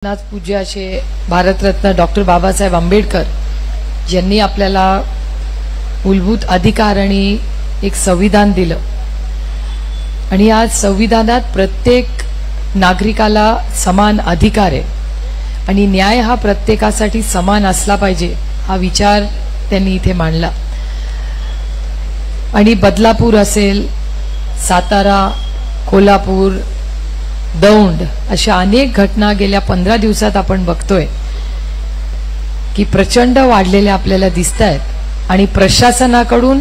आज पूज्य असे भारतरत्न डॉक्टर बाबासाहेब आंबेडकर यांनी आपल्याला मूलभूत अधिकार आणि एक संविधान दिलं आणि आज संविधानात प्रत्येक नागरिकाला समान अधिकार आहे आणि न्याय हा प्रत्येकासाठी समान असला पाहिजे हा विचार त्यांनी इथे मांडला। आणि बदलापूर असेल, सातारा, कोल्हापूर, दौंड अशा अनेक घटना गेल्या 15 दिवसात आपण बघतोय की प्रचंड वाढलेल्या आपल्याला दिसतायत आणि प्रशासनाकडून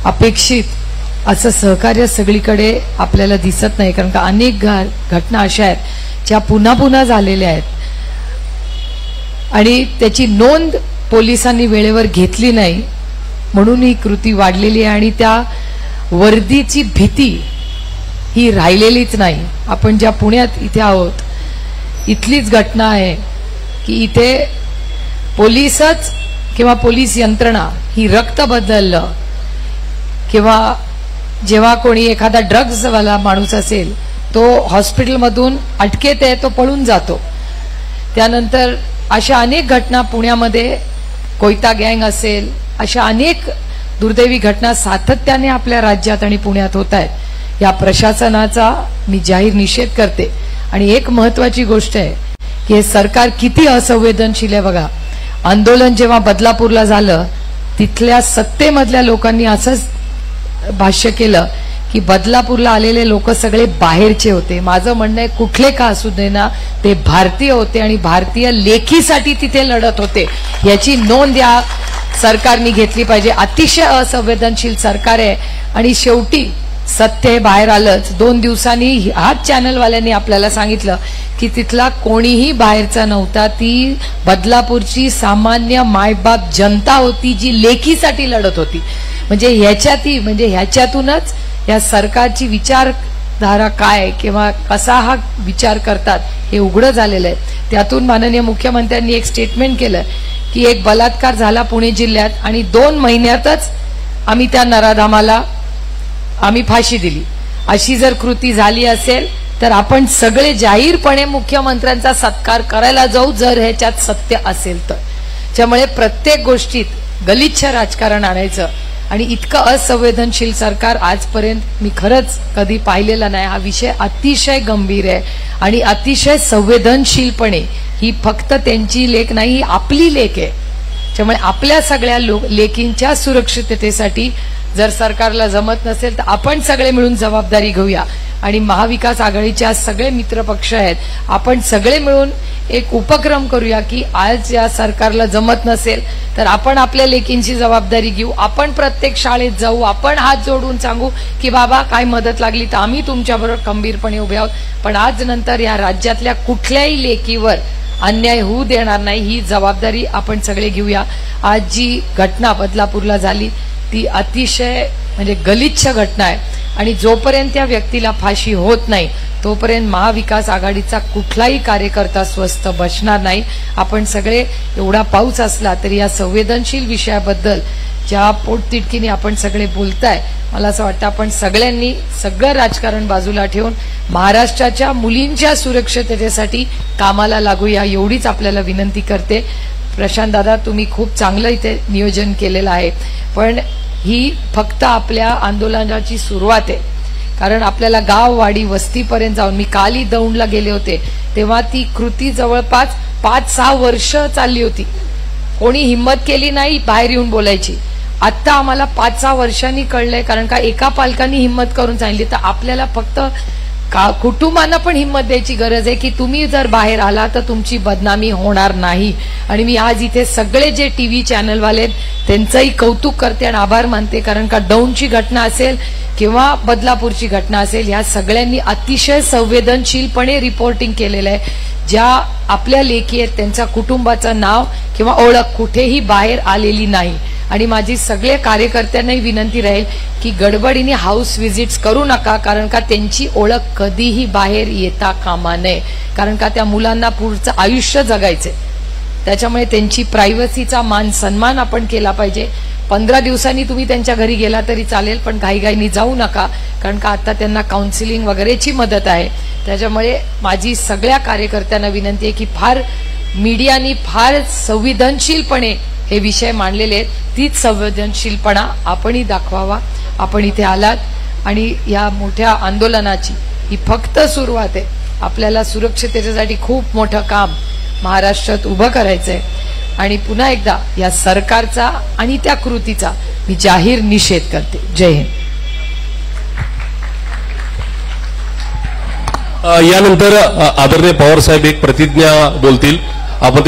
अपेक्षित असं सहकार्य सगळीकडे आपल्याला दिसत नाही, कारण का अनेक घटना अशा आहेत ज्या पुन्हा पुन्हा झालेल्या आहेत आणि त्याची नोंद पोलिसांनी वेळेवर घेतली नाही म्हणून ही कृती वाढलेली आहे आणि त्या वर्दीची भीती ही राहिलेलीच नाही। आपण ज्या पुण्यात इथे आहोत इथलीच घटना आहे की इथे पोलीसच किंवा पोलीस यंत्रणा ही रक्त बदललं किंवा जेव्हा कोणी एखादा ड्रग्स वाला माणूस असेल तो हॉस्पिटल मधून अटकेत आहे तो पळून जातो। त्यानंतर अशा अनेक घटना पुण्यामध्ये कोयता गँग असेल अशा अनेक दुर्दैवी घटना सातत्याने आपल्या राज्यात आणि पुण्यात होत आहेत। या प्रशासनाचा मी जाहीर निषेध करते आणि एक महत्त्वाची गोष्ट आहे की हे सरकार किती असंवेदनशील आहे बघा। आंदोलन जेव्हा बदलापूरला झालं तिथल्या सत्तेमधल्या लोकांनी असंच भाष्य केलं की बदलापूरला आलेले लोक सगळे बाहेरचे होते। माझं म्हणणं आहे कुठले का असू दे ना ते भारतीय होते आणि भारतीय लेखीसाठी तिथे लढत होते, याची नोंद या सरकारने घेतली पाहिजे। अतिशय असंवेदनशील सरकार आहे आणि शेवटी सत्य बाहेर आलंच। 2 दिवसांनी हाच चॅनलवाल्यांनी आपल्याला सांगितलं की तिथला कोणीही बाहेरचा नव्हता, ती बदलापूरची सामान्य मायबाप जनता होती जी लेखीसाठी लढत होती। म्हणजे ह्याच्यातूनच या सरकारची विचारधारा काय किंवा कसा हा विचार करतात हे उघड झालेलं आहे। त्यातून माननीय मुख्यमंत्र्यांनी एक स्टेटमेंट केलं की एक बलात्कार झाला पुणे जिल्ह्यात आणि 2 महिन्यातच आम्ही त्या नराधामाला आम्ही फाशी दिली। अशी जर कृती झाली असेल तर आपण सगळे जाहीरपणे मुख्यमंत्र्यांचा सत्कार करायला जाऊ जर ह्याच्यात सत्य असेल तर। त्यामुळे प्रत्येक गोष्टीत गलिच्छ राजकारण आणायचं आणि इतकं असंवेदनशील सरकार आजपर्यंत मी खरंच कधी पाहिलेलं नाही। हा विषय अतिशय गंभीर आहे आणि अतिशय संवेदनशीलपणे ही फक्त त्यांची लेख नाही, ही आपली लेख आहे। त्यामुळे आपल्या सगळ्या लेकींच्या सुरक्षिततेसाठी जर सरकारला जमत नसेल तर आपण सगळे मिळून जबाबदारी घेऊया आणि महाविकास आघाडीच्या सगळे मित्रपक्ष आहेत आपण सगळे मिळून एक उपक्रम करूया की आज या सरकारला जमत नसेल तर आपण आपल्या लेकींची जबाबदारी घेऊ, आपण प्रत्येक शाळेत जाऊ, आपण हात जोडून सांगू की बाबा काय मदत लागली तर आम्ही तुमच्याबरोबर खंबीरपणे उभे आहोत, पण आज नंतर या राज्यातल्या कुठल्याही लेकीवर अन्याय होऊ देणार नाही ही जबाबदारी आपण सगळे घेऊया। आज जी घटना बदलापूरला झाली ती अतिशय म्हणजे गलिच्छ घटना आहे आणि जोपर्यंत त्या व्यक्तीला फाशी होत नाही तोपर्यंत महाविकास आघाडीचा कुठलाही कार्यकर्ता स्वस्थ बसणार नाही। आपण सगळे एवढा पाऊस असला तरी या संवेदनशील विषयाबद्दल ज्या पोटतिडकीने आपण सगळे बोलताय मला असं वाटतं आपण सगळ्यांनी सगळं राजकारण बाजूला ठेवून महाराष्ट्राच्या मुलींच्या सुरक्षिततेसाठी कामाला लागूया एवढीच आपल्याला विनंती करते। प्रशांत दादा तुम्ही खूप चांगलं इथे नियोजन केलेलं आहे, पण ही फक्त आपल्या आंदोलनाची सुरुवात आहे, कारण आपल्याला गाव वाडी वस्तीपर्यंत जाऊन मी काली दौंडला गेले होते तेव्हा ती कृती जवळपास 5-6 वर्ष चालली होती, कोणी हिम्मत केली नाही बाहेर येऊन बोलायची। आता आम्हाला 5-6 वर्षांनी कळलंय, कारण का एका पालकांनी हिम्मत करून सांगितली तर आपल्याला फक्त कुटुंबांना पण हिम्मत द्यायची गरज आहे की तुम्ही जर बाहेर आला तर तुमची बदनामी होणार नाही। आणि मी आज इथे सगळे जे टीव्ही चॅनलवाले त्यांचंही कौतुक करते आणि आभार मानते, कारण का दौंडची घटना असेल किंवा बदलापूरची घटना असेल या सगळ्यांनी अतिशय संवेदनशीलपणे रिपोर्टिंग केलेलं आहे। ज्या आपल्या लेखी आहेत त्यांच्या कुटुंबाचं नाव किंवा ओळख कुठेही बाहेर आलेली नाही आणि माझी सगळे कार्यकर्त्यांनाही विनंती राहील की गडबडीने हाऊस व्हिजिट्स करू नका, कारण का त्यांची ओळख कधीही बाहेर येता कामा नये, कारण का त्या मुलांना पुढचं आयुष्य जगायचंय। त्याच्यामुळे त्यांची प्रायव्हसीचा मान सन्मान आपण केला पाहिजे। 15 दिवसांनी तुम्ही त्यांच्या घरी गेला तरी चालेल, पण घाईघाईनी जाऊ नका, कारण का आता त्यांना काउन्सिलिंग वगैरेची मदत आहे. त्याच्यामुळे माझी सगळ्या कार्यकर्त्यांना विनंती आहे की फार मीडियानी फार संवेदनशीलपणे हे विषय मांडलेले आहेत. तीच संवेदनशीलपणा आपणही दाखवावा. आपण इथे आलात आणि या मोठ्या आंदोलनाची ही फक्त सुरुवात आहे. आपल्याला सुरक्षिततेसाठी खूप मोठं काम महाराष्ट्रात उभं करायचंय आणि पुन्हा एकदा या सरकारचा आणि त्या कृतीचा मी जाहीर निषेध करते. जय हिंद. यानंतर आदरणीय पवार साहेब एक प्रतिज्ञा बोलतील. आपण